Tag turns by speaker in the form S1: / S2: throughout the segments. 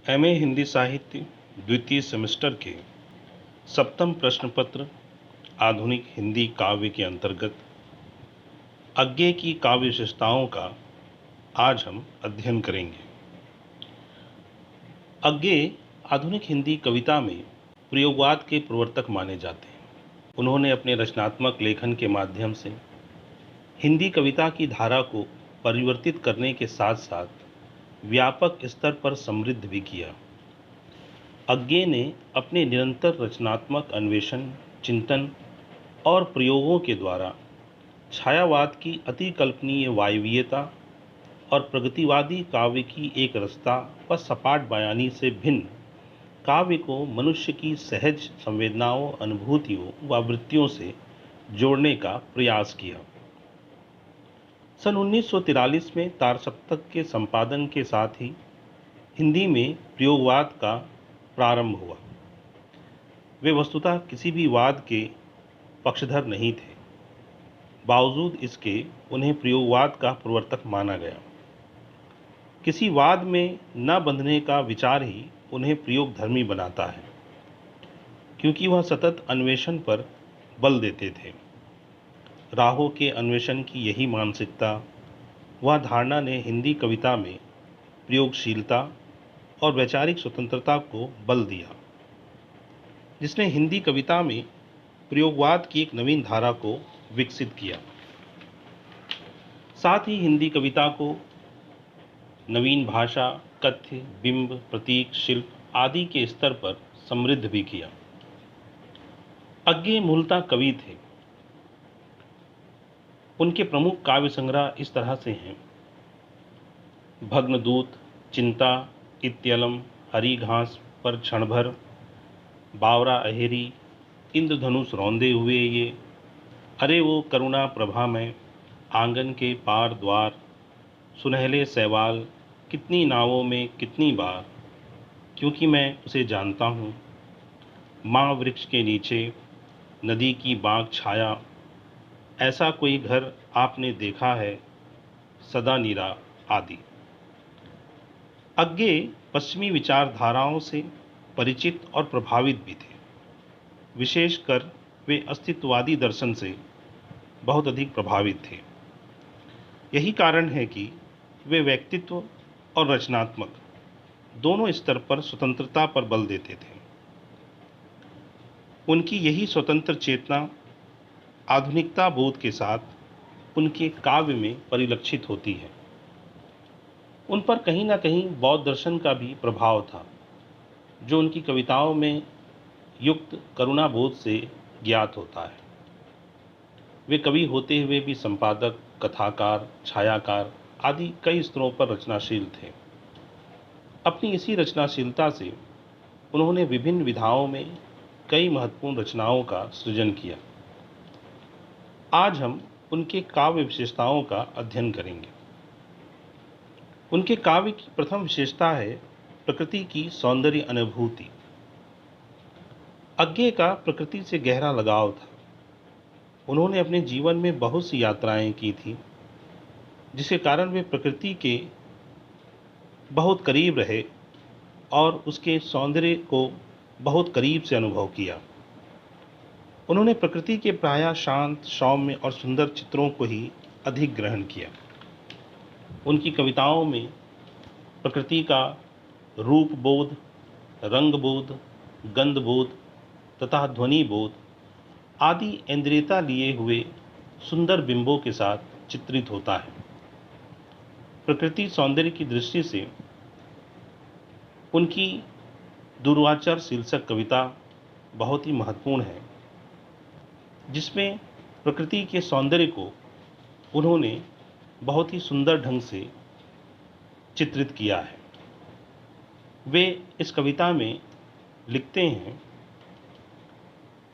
S1: MA Hindi साहित्य द्वितीय semester के सप्तम प्रश्न पत्र आधुनिक हिंदी काव्य के अंतर्गत अज्ञे की काव्य विशेषताओं का आज हम अध्ययन करेंगे। अज्ञे आधुनिक हिंदी कविता में प्रयोगवाद के प्रवर्तक माने जाते हैं। उन्होंने अपने रचनात्मक लेखन के माध्यम से हिंदी कविता की धारा को परिवर्तित करने के साथ साथ व्यापक स्तर पर समृद्ध भी किया। अज्ञे ने अपने निरंतर रचनात्मक अन्वेषण, चिंतन और प्रयोगों के द्वारा छायावाद की अतिकल्पनीय वायवीयता और प्रगतिवादी काव्य की एक रसता व सपाट बयानी से भिन्न काव्य को मनुष्य की सहज संवेदनाओं, अनुभूतियों व वृत्तियों से जोड़ने का प्रयास किया। सन 1943 में तारसप्तक के संपादन के साथ ही हिंदी में प्रयोगवाद का प्रारंभ हुआ। वे वस्तुतः किसी भी वाद के पक्षधर नहीं थे, बावजूद इसके उन्हें प्रयोगवाद का प्रवर्तक माना गया। किसी वाद में न बंधने का विचार ही उन्हें प्रयोगधर्मी बनाता है, क्योंकि वह सतत अन्वेषण पर बल देते थे। राहों के अन्वेषण की यही मानसिकता व धारणा ने हिंदी कविता में प्रयोगशीलता और वैचारिक स्वतंत्रता को बल दिया, जिसने हिंदी कविता में प्रयोगवाद की एक नवीन धारा को विकसित किया। साथ ही हिंदी कविता को नवीन भाषा, कथ्य, बिंब, प्रतीक, शिल्प आदि के स्तर पर समृद्ध भी किया। अज्ञे मूलतः कवि थे। उनके प्रमुख काव्य संग्रह इस तरह से हैं: भग्नदूत, चिंता, इत्यलम, हरी घास पर क्षणभर, बावरा अहेरी, इंद्रधनुष रौंदे हुए ये, अरे वो करुणा प्रभा में, आंगन के पार द्वार, सुनहले सैवाल, कितनी नावों में कितनी बार, क्योंकि मैं उसे जानता हूँ, माँ वृक्ष के नीचे, नदी की बाग छाया, ऐसा कोई घर आपने देखा है, सदा नीरा आदि। अज्ञे पश्चिमी विचारधाराओं से परिचित और प्रभावित भी थे। विशेषकर वे अस्तित्ववादी दर्शन से बहुत अधिक प्रभावित थे। यही कारण है कि वे व्यक्तित्व और रचनात्मक दोनों स्तर पर स्वतंत्रता पर बल देते थे। उनकी यही स्वतंत्र चेतना आधुनिकता बोध के साथ उनके काव्य में परिलक्षित होती है। उन पर कहीं ना कहीं बौद्ध दर्शन का भी प्रभाव था, जो उनकी कविताओं में युक्त करुणाबोध से ज्ञात होता है। वे कवि होते हुए भी संपादक, कथाकार, छायाकार आदि कई स्तरों पर रचनाशील थे। अपनी इसी रचनाशीलता से उन्होंने विभिन्न विधाओं में कई महत्वपूर्ण रचनाओं का सृजन किया। आज हम उनके काव्य विशेषताओं का अध्ययन करेंगे। उनके काव्य की प्रथम विशेषता है प्रकृति की सौंदर्य अनुभूति। अज्ञे का प्रकृति से गहरा लगाव था। उन्होंने अपने जीवन में बहुत सी यात्राएं की थी, जिसके कारण वे प्रकृति के बहुत करीब रहे और उसके सौंदर्य को बहुत करीब से अनुभव किया। उन्होंने प्रकृति के प्रायः शांत, सौम्य और सुंदर चित्रों को ही अधिक ग्रहण किया। उनकी कविताओं में प्रकृति का रूप बोध, रंग बोध, गंध बोध तथा ध्वनि बोध आदि इंद्रियता लिए हुए सुंदर बिंबों के साथ चित्रित होता है। प्रकृति सौंदर्य की दृष्टि से उनकी दुर्वाचर शीर्षक कविता बहुत ही महत्वपूर्ण है, जिसमें प्रकृति के सौंदर्य को उन्होंने बहुत ही सुंदर ढंग से चित्रित किया है। वे इस कविता में लिखते हैं: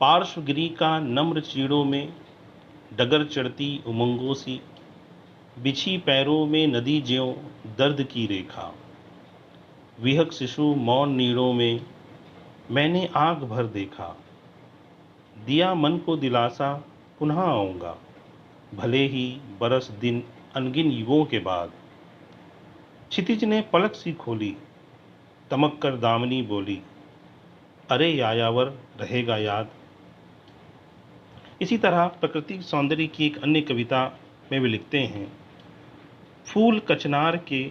S1: पार्श्वगिरी का नम्र चीड़ों में डगर चढ़ती उमंगों सी, बिछी पैरों में नदी ज्यों दर्द की रेखा, विहक शिशु मौन नीड़ों में मैंने आंख भर देखा, दिया मन को दिलासा पुनः आऊँगा, भले ही बरस दिन अनगिन युगों के बाद, क्षितिज ने पलक सी खोली, तमक कर दामिनी बोली, अरे यायावर रहेगा याद। इसी तरह प्रकृति सौंदर्य की एक अन्य कविता में वे लिखते हैं, फूल कचनार के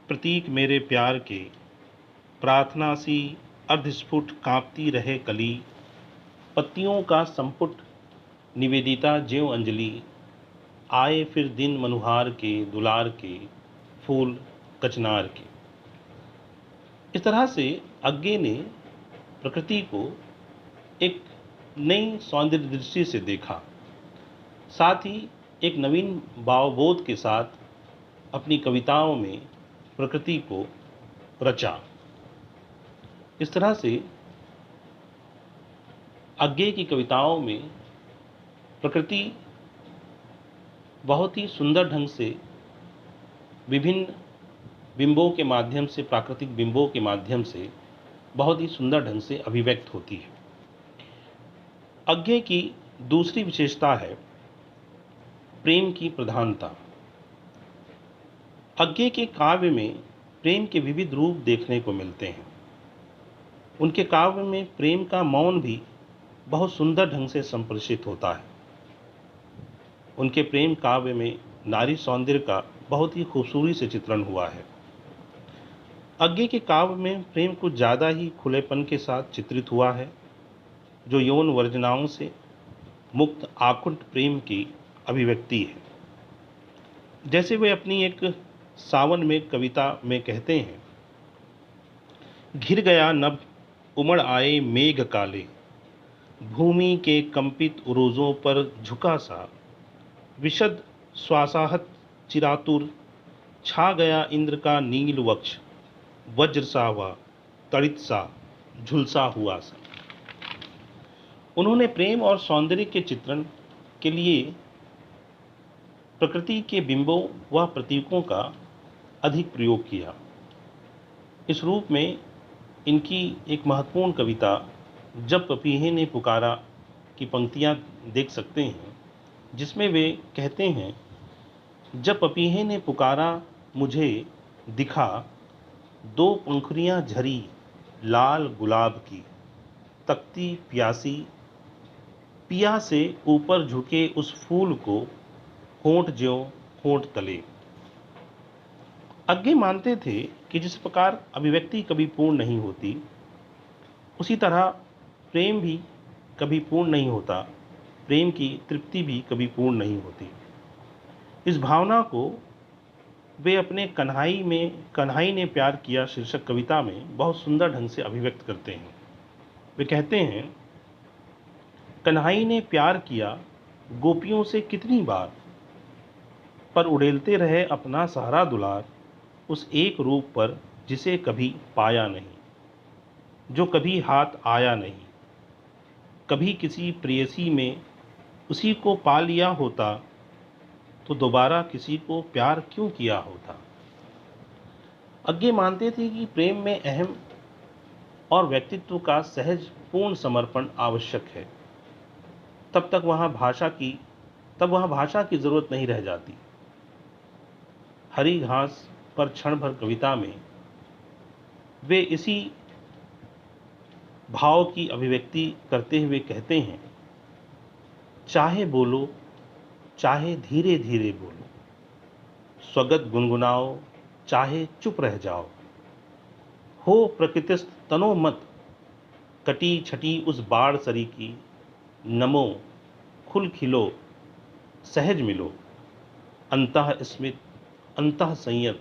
S1: प्रतीक मेरे प्यार के, प्रार्थना सी अर्धस्फुट कांपती रहे कली, पत्तियों का संपुट निवेदिता ज्यों अंजलि, आए फिर दिन मनुहार के दुलार के, फूल कचनार के। इस तरह से अज्ञे ने प्रकृति को एक नई सौंदर्य दृष्टि से देखा, साथ ही एक नवीन भावबोध के साथ अपनी कविताओं में प्रकृति को रचा। इस तरह से अज्ञे की कविताओं में प्रकृति बहुत ही सुंदर ढंग से विभिन्न बिंबों के माध्यम से, प्राकृतिक बिंबों के माध्यम से बहुत ही सुंदर ढंग से अभिव्यक्त होती है। अज्ञे की दूसरी विशेषता है प्रेम की प्रधानता। अज्ञे के काव्य में प्रेम के विविध रूप देखने को मिलते हैं। उनके काव्य में प्रेम का मौन भी बहुत सुंदर ढंग से संप्रेषित होता है। उनके प्रेम काव्य में नारी सौंदर्य का बहुत ही खूबसूरती से चित्रण हुआ है। अज्ञे के काव्य में प्रेम कुछ ज़्यादा ही खुलेपन के साथ चित्रित हुआ है, जो यौन वर्जनाओं से मुक्त आकुंठ प्रेम की अभिव्यक्ति है। जैसे वे अपनी एक सावन में कविता में कहते हैं, घिर गया नभ उमड़ आए मेघ काले, भूमि के कंपित उरोजों पर झुका सा, विशद श्वासाहत चिरातुर, छा गया इंद्र का नील वक्ष, वज्र सा व तड़ित सा झुलसा हुआ सा। उन्होंने प्रेम और सौंदर्य के चित्रण के लिए प्रकृति के बिंबों व प्रतीकों का अधिक प्रयोग किया। इस रूप में इनकी एक महत्वपूर्ण कविता जब पपीहे ने पुकारा की पंक्तियां देख सकते हैं, जिसमें वे कहते हैं, जब पपीहे ने पुकारा मुझे दिखा, दो पंखुड़ियां झरी लाल गुलाब की, तकती प्यासी पिया से ऊपर झुके उस फूल को, होंठ ज्यों होंठ तले। अज्ञे मानते थे कि जिस प्रकार अभिव्यक्ति कभी पूर्ण नहीं होती, उसी तरह प्रेम भी कभी पूर्ण नहीं होता, प्रेम की तृप्ति भी कभी पूर्ण नहीं होती। इस भावना को वे अपने कन्हई ने प्यार किया शीर्षक कविता में बहुत सुंदर ढंग से अभिव्यक्त करते हैं। वे कहते हैं, कन्हई ने प्यार किया गोपियों से कितनी बार, पर उड़ेलते रहे अपना सारा दुलार, उस एक रूप पर जिसे कभी पाया नहीं, जो कभी हाथ आया नहीं। कभी किसी प्रेयसी में उसी को पा लिया होता, तो दोबारा किसी को प्यार क्यों किया होता। अज्ञे मानते थे कि प्रेम में अहम और व्यक्तित्व का सहज पूर्ण समर्पण आवश्यक है, तब वहाँ भाषा की जरूरत नहीं रह जाती। हरी घास पर क्षण भर कविता में वे इसी भाव की अभिव्यक्ति करते हुए कहते हैं, चाहे बोलो चाहे धीरे धीरे बोलो, स्वगत गुनगुनाओ चाहे चुप रह जाओ, हो प्रकृतिस्थ तनो मत, कटी छटी उस बाढ़ सरी की, नमो खुल खिलो सहज मिलो, अंतः स्मित अंतः संयत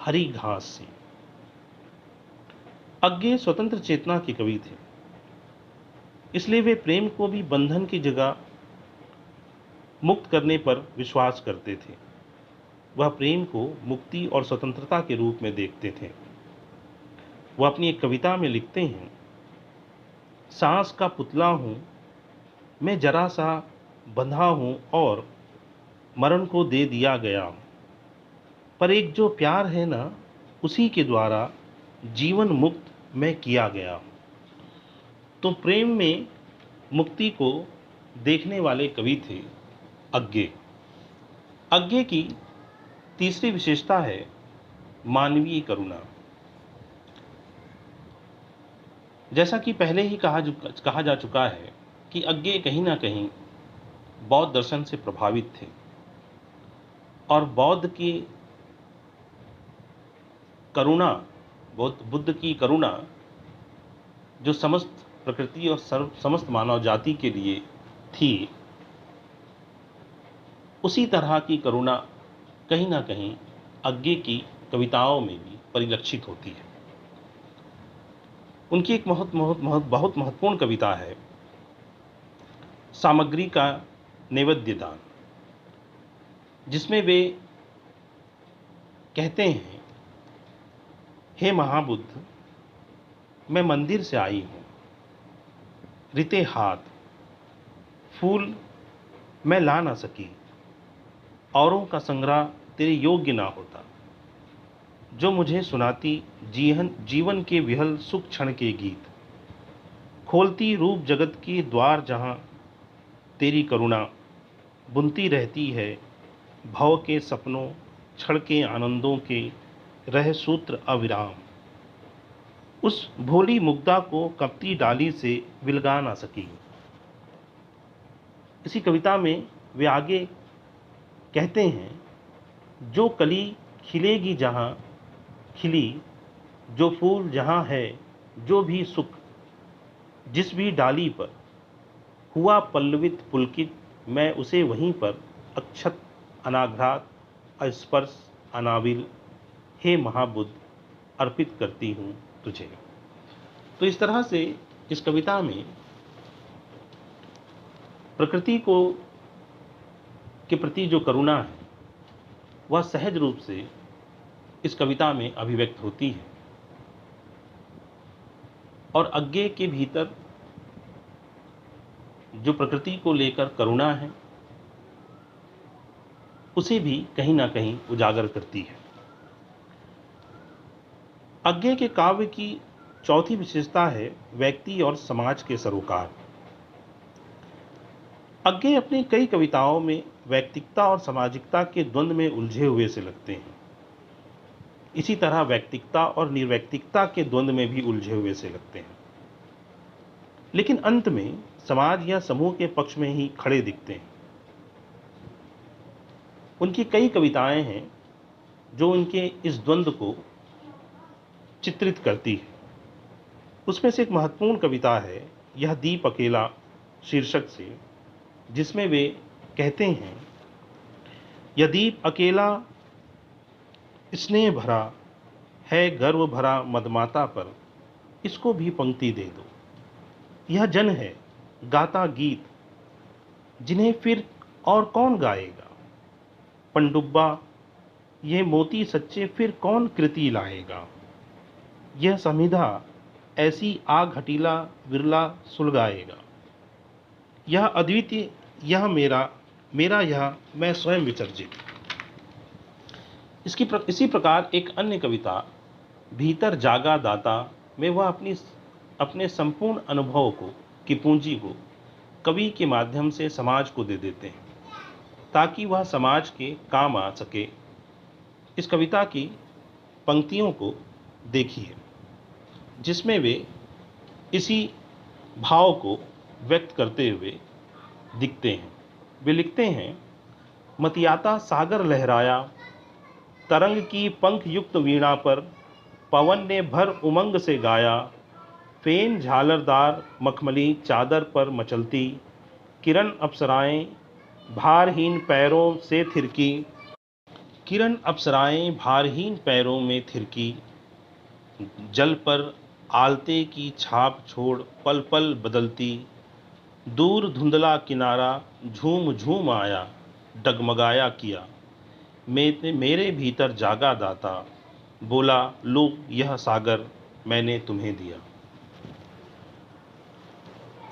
S1: हरी घास सी। अज्ञे स्वतंत्र चेतना के कवि थे, इसलिए वे प्रेम को भी बंधन की जगह मुक्त करने पर विश्वास करते थे। वह प्रेम को मुक्ति और स्वतंत्रता के रूप में देखते थे। वह अपनी एक कविता में लिखते हैं, सांस का पुतला हूं मैं, जरा सा बंधा हूं और मरण को दे दिया गया हूं, पर एक जो प्यार है ना, उसी के द्वारा जीवन मुक्त मैं किया गया हूं। तो प्रेम में मुक्ति को देखने वाले कवि थे अज्ञे। अज्ञे की तीसरी विशेषता है मानवीय करुणा। जैसा कि पहले ही कहा जा चुका है कि अज्ञे कहीं ना कहीं बौद्ध दर्शन से प्रभावित थे और बौद्ध की करुणा, बुद्ध की करुणा जो समस्त प्रकृति और समस्त मानव जाति के लिए थी, उसी तरह की करुणा कहीं ना कहीं अज्ञे की कविताओं में भी परिलक्षित होती है। उनकी एक बहुत महत्वपूर्ण कविता है सामग्री का नैवेद्य दान, जिसमें वे कहते हैं, हे महाबुद्ध, मैं मंदिर से आई हूँ, रिते हाथ, फूल मैं ला ना सकी, औरों का संग्रह तेरे योग्य ना होता, जो मुझे सुनाती जीवन के विहल सुख क्षण के गीत, खोलती रूप जगत की द्वार जहाँ तेरी करुणा बुनती रहती है, भव के सपनों क्षण के आनंदों के रह सूत्र अविराम, उस भोली मुग्धा को कपती डाली से विलगा ना सकी। इसी कविता में वे आगे कहते हैं, जो कली खिलेगी जहाँ खिली, जो फूल जहाँ है, जो भी सुख जिस भी डाली पर हुआ पल्लवित पुलकित, मैं उसे वहीं पर अक्षत अनाघ्रात अस्पर्श अनाविल, हे महाबुद्ध अर्पित करती हूँ तुझे। तो इस तरह से इस कविता में प्रकृति को के प्रति जो करुणा है वह सहज रूप से इस कविता में अभिव्यक्त होती है और अज्ञे के भीतर जो प्रकृति को लेकर करुणा है उसे भी कहीं ना कहीं उजागर करती है। अज्ञे के काव्य की चौथी विशेषता है व्यक्ति और समाज के सरोकार। अज्ञे अपनी कई कविताओं में व्यक्तिकता और सामाजिकता के द्वंद्व में उलझे हुए से लगते हैं। इसी तरह व्यक्तिकता और निर्व्यक्तिकता के द्वंद्व में भी उलझे हुए से लगते हैं, लेकिन अंत में समाज या समूह के पक्ष में ही खड़े दिखते हैं। उनकी कई कविताएं हैं जो उनके इस द्वंद्व को चित्रित करती है। उसमें से एक महत्वपूर्ण कविता है यह दीप अकेला शीर्षक से, जिसमें वे कहते हैं, यह दीप अकेला स्नेह भरा है, गर्व भरा मदमाता पर, इसको भी पंक्ति दे दो। यह जन है गाता गीत, जिन्हें फिर और कौन गाएगा। पंडुब्बा ये मोती सच्चे, फिर कौन कृति लाएगा। यह समिधा ऐसी आग हटीला, विरला सुलगाएगा। यह अद्वितीय, यह मेरा यह मैं स्वयं विसर्जित। इसी प्रकार एक अन्य कविता भीतर जागा दाता में वह अपने संपूर्ण अनुभव की पूंजी को कवि के माध्यम से समाज को दे देते हैं ताकि वह समाज के काम आ सके। इस कविता की पंक्तियों को देखिए, जिसमें वे इसी भाव को व्यक्त करते हुए दिखते हैं। वे लिखते हैं, मतियाता सागर लहराया, तरंग की पंख युक्त वीणा पर, पवन ने भर उमंग से गाया, फेन झालरदार मखमली चादर पर मचलती, किरण अप्सराएं भारहीन पैरों से थिरकी, किरण अप्सराएं भारहीन पैरों में थिरकी, जल पर आलते की छाप छोड़ पल पल बदलती, दूर धुंधला किनारा झूम झूम आया, डगमगाया किया, मेरे भीतर जागा दाता, बोला लो यह सागर मैंने तुम्हें दिया।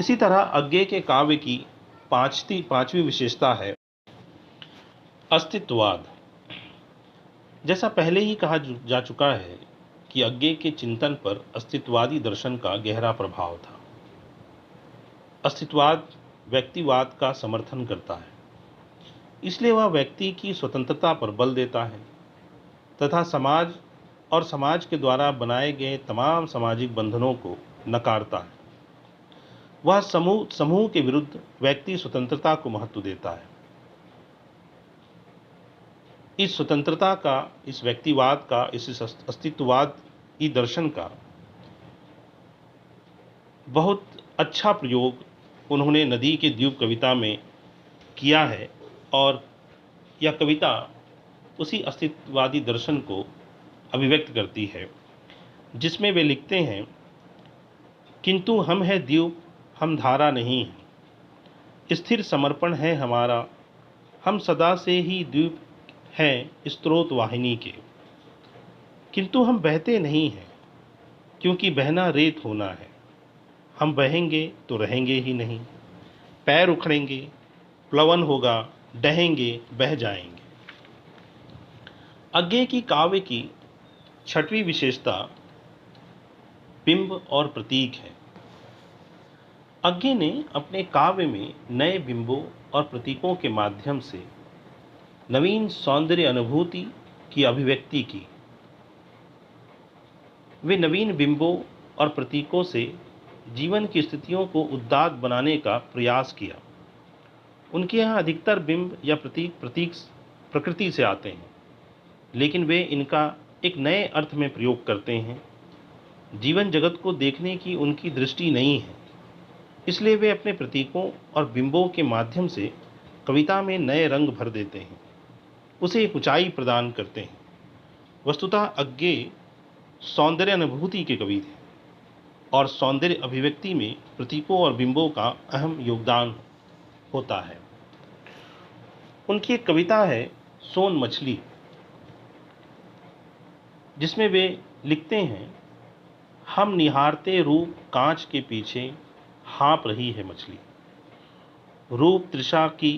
S1: इसी तरह अज्ञे के काव्य की पांचवी विशेषता है अस्तित्ववाद। जैसा पहले ही कहा जा चुका है कि अज्ञे के चिंतन पर अस्तित्ववादी दर्शन का गहरा प्रभाव था। अस्तित्ववाद व्यक्तिवाद का समर्थन करता है, इसलिए वह व्यक्ति की स्वतंत्रता पर बल देता है तथा समाज और समाज के द्वारा बनाए गए तमाम सामाजिक बंधनों को नकारता है। वह समूह के विरुद्ध व्यक्ति स्वतंत्रता को महत्व देता है। इस स्वतंत्रता का, इस व्यक्तिवाद का, इस अस्तित्ववादी दर्शन का बहुत अच्छा प्रयोग उन्होंने नदी के द्वीप कविता में किया है और यह कविता उसी अस्तित्ववादी दर्शन को अभिव्यक्त करती है, जिसमें वे लिखते हैं, किंतु हम है द्वीप, हम धारा नहीं है, स्थिर समर्पण है हमारा, हम सदा से ही द्वीप हैं स्रोत वाहिनी के, किंतु हम बहते नहीं हैं, क्योंकि बहना रेत होना है, हम बहेंगे तो रहेंगे ही नहीं, पैर उखड़ेंगे, प्लवन होगा, डहेंगे, बह जाएंगे। अज्ञे की काव्य की छठवीं विशेषता बिंब और प्रतीक है। अज्ञे ने अपने काव्य में नए बिंबों और प्रतीकों के माध्यम से नवीन सौंदर्य अनुभूति की अभिव्यक्ति की। वे नवीन बिंबों और प्रतीकों से जीवन की स्थितियों को उदात्त बनाने का प्रयास किया। उनके यहाँ अधिकतर बिंब या प्रतीक प्रकृति से आते हैं, लेकिन वे इनका एक नए अर्थ में प्रयोग करते हैं। जीवन जगत को देखने की उनकी दृष्टि नहीं है, इसलिए वे अपने प्रतीकों और बिंबों के माध्यम से कविता में नए रंग भर देते हैं, उसे एक ऊंचाई प्रदान करते हैं। वस्तुतः अज्ञे सौंदर्य अनुभूति के कवि थे और सौंदर्य अभिव्यक्ति में प्रतीकों और बिंबों का अहम योगदान होता है। उनकी एक कविता है सोन मछली, जिसमें वे लिखते हैं, हम निहारते रूप कांच के पीछे हाँप रही है मछली, रूप तृषा की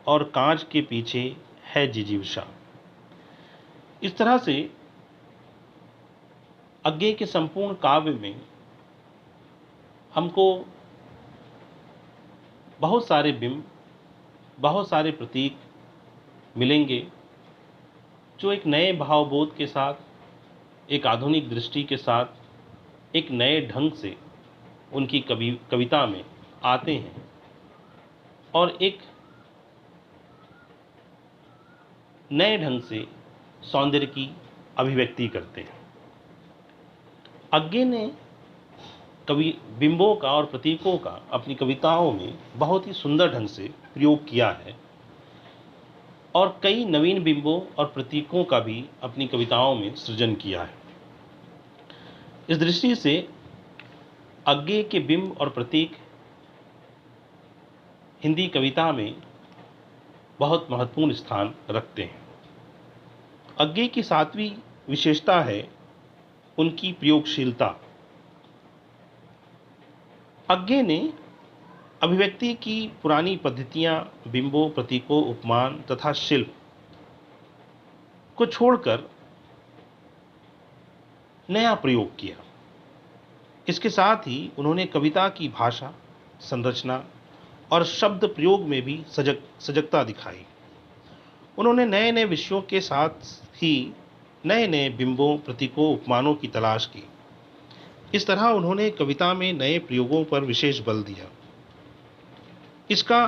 S1: और कांच के पीछे है जिजीविषा। इस तरह से अज्ञे के संपूर्ण काव्य में हमको बहुत सारे बिंब, बहुत सारे प्रतीक मिलेंगे, जो एक नए भावबोध के साथ, एक आधुनिक दृष्टि के साथ, एक नए ढंग से उनकी कविता में आते हैं और एक नए ढंग से सौंदर्य की अभिव्यक्ति करते हैं। अज्ञे ने बिंबों का और प्रतीकों का अपनी कविताओं में बहुत ही सुंदर ढंग से प्रयोग किया है और कई नवीन बिंबों और प्रतीकों का भी अपनी कविताओं में सृजन किया है। इस दृष्टि से अज्ञे के बिंब और प्रतीक हिंदी कविता में बहुत महत्वपूर्ण स्थान रखते हैं। अज्ञे की सातवीं विशेषता है उनकी प्रयोगशीलता। अज्ञे ने अभिव्यक्ति की पुरानी पद्धतियां, बिंबों, प्रतीकों, उपमान तथा शिल्प को छोड़कर नया प्रयोग किया। इसके साथ ही उन्होंने कविता की भाषा, संरचना और शब्द प्रयोग में भी सजगता दिखाई। उन्होंने नए नए विषयों के साथ ही नए नए बिंबों, प्रतीकों, उपमानों की तलाश की। इस तरह उन्होंने कविता में नए प्रयोगों पर विशेष बल दिया। इसका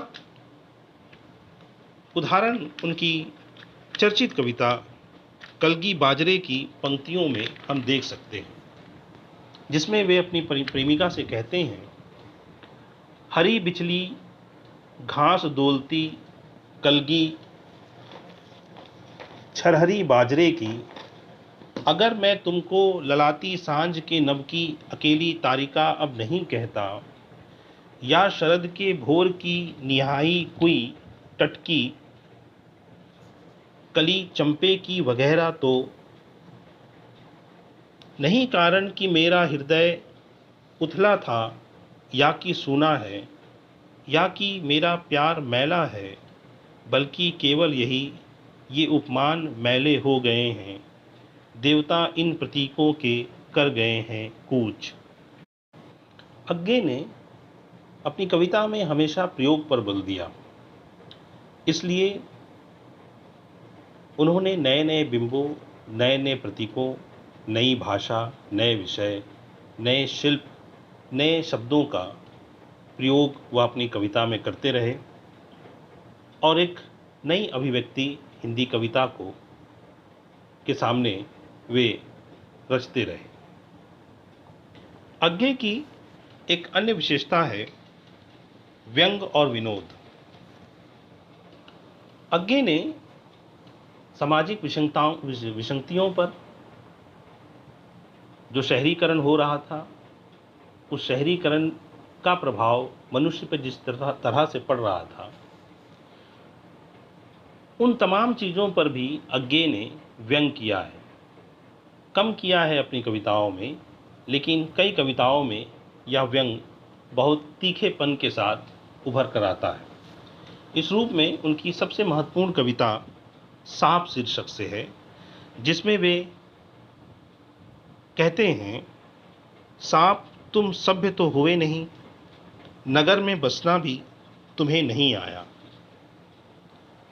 S1: उदाहरण उनकी चर्चित कविता कलगी बाजरे की पंक्तियों में हम देख सकते हैं, जिसमें वे अपनी प्रेमिका से कहते हैं, हरी बिचली घास डोलती कलगी छरहरी बाजरे की, अगर मैं तुमको ललाती सांझ के नभ की अकेली तारिका अब नहीं कहता, या शरद के भोर की निहाई कुई टटकी कली चंपे की वगैरह, तो नहीं कारण कि मेरा हृदय उथला था, या कि सूना है, या कि मेरा प्यार मैला है, बल्कि केवल यही, ये उपमान मैले हो गए हैं, देवता इन प्रतीकों के कर गए हैं कूच। अज्ञे ने अपनी कविता में हमेशा प्रयोग पर बल दिया, इसलिए उन्होंने नए नए बिंबों, नए नए प्रतीकों, नई भाषा, नए विषय, नए शिल्प नए शब्दों का प्रयोग वह अपनी कविता में करते रहे और एक नई अभिव्यक्ति हिंदी कविता को के सामने वे रचते रहे। अज्ञे की एक अन्य विशेषता है व्यंग और विनोद। अज्ञे ने सामाजिक विसंगतियों पर जो शहरीकरण हो रहा था, उस शहरीकरण का प्रभाव मनुष्य पर जिस तरह से पड़ रहा था, उन तमाम चीज़ों पर भी अज्ञे ने व्यंग किया है। कम किया है अपनी कविताओं में, लेकिन कई कविताओं में यह व्यंग बहुत तीखेपन के साथ उभर कर आता है। इस रूप में उनकी सबसे महत्वपूर्ण कविता सांप शीर्षक से है, जिसमें वे कहते हैं, सांप तुम सभ्य तो हुए नहीं, नगर में बसना भी तुम्हें नहीं आया।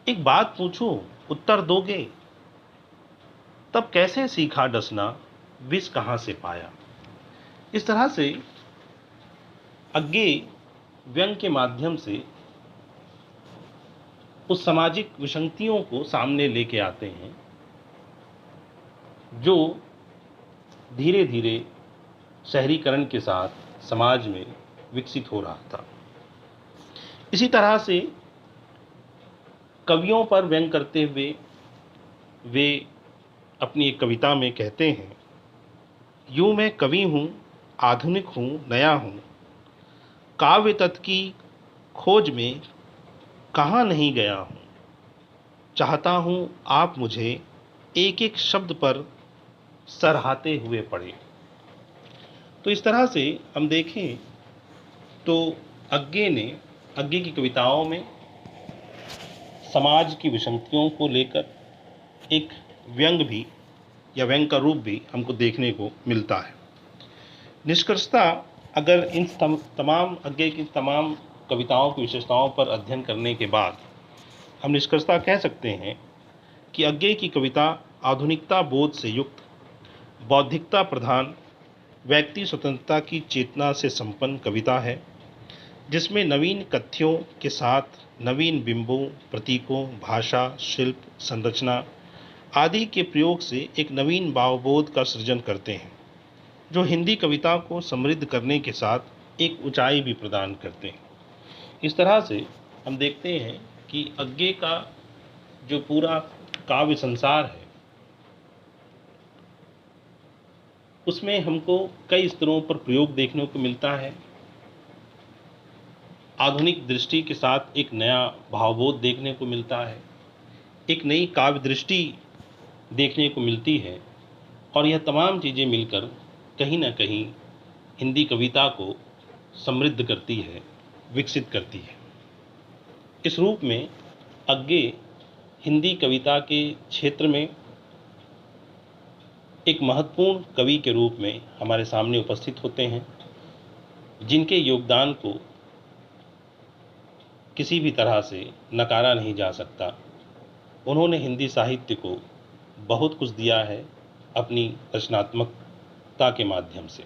S1: एक बात पूछूं, उत्तर दोगे? तब कैसे सीखा डसना, विष कहाँ से पाया। इस तरह से अज्ञे व्यंग के माध्यम से उस सामाजिक विसंगतियों को सामने लेके आते हैं जो धीरे धीरे शहरीकरण के साथ समाज में विकसित हो रहा था। इसी तरह से कवियों पर व्यंग करते हुए वे अपनी एक कविता में कहते हैं, यूं मैं कवि हूँ, आधुनिक हूँ, नया हूँ, काव्य तत्व की खोज में कहाँ नहीं गया हूँ, चाहता हूँ आप मुझे एक एक शब्द पर सराहते हुए पढ़े। तो इस तरह से हम देखें तो अज्ञे की कविताओं में समाज की विसंगतियों को लेकर एक व्यंग भी या व्यंग का रूप भी हमको देखने को मिलता है। निष्कर्षतः अगर इन तमाम अज्ञे की तमाम कविताओं की विशेषताओं पर अध्ययन करने के बाद हम निष्कर्षतः कह सकते हैं कि अज्ञे की कविता आधुनिकता बोध से युक्त, बौद्धिकता प्रधान, व्यक्ति स्वतंत्रता की चेतना से संपन्न कविता है, जिसमें नवीन कथ्यों के साथ नवीन बिंबों, प्रतीकों, भाषा, शिल्प, संरचना आदि के प्रयोग से एक नवीन भावबोध का सृजन करते हैं, जो हिंदी कविता को समृद्ध करने के साथ एक ऊंचाई भी प्रदान करते हैं। इस तरह से हम देखते हैं कि अज्ञे का जो पूरा काव्य संसार है, उसमें हमको कई स्तरों पर प्रयोग देखने को मिलता है। आधुनिक दृष्टि के साथ एक नया भावबोध देखने को मिलता है, एक नई काव्य दृष्टि देखने को मिलती है, और यह तमाम चीज़ें मिलकर कहीं ना कहीं हिंदी कविता को समृद्ध करती है, विकसित करती है। इस रूप में अज्ञे हिंदी कविता के क्षेत्र में एक महत्वपूर्ण कवि के रूप में हमारे सामने उपस्थित होते हैं, जिनके योगदान को किसी भी तरह से नकारा नहीं जा सकता। उन्होंने हिंदी साहित्य को बहुत कुछ दिया है अपनी रचनात्मकता के माध्यम से।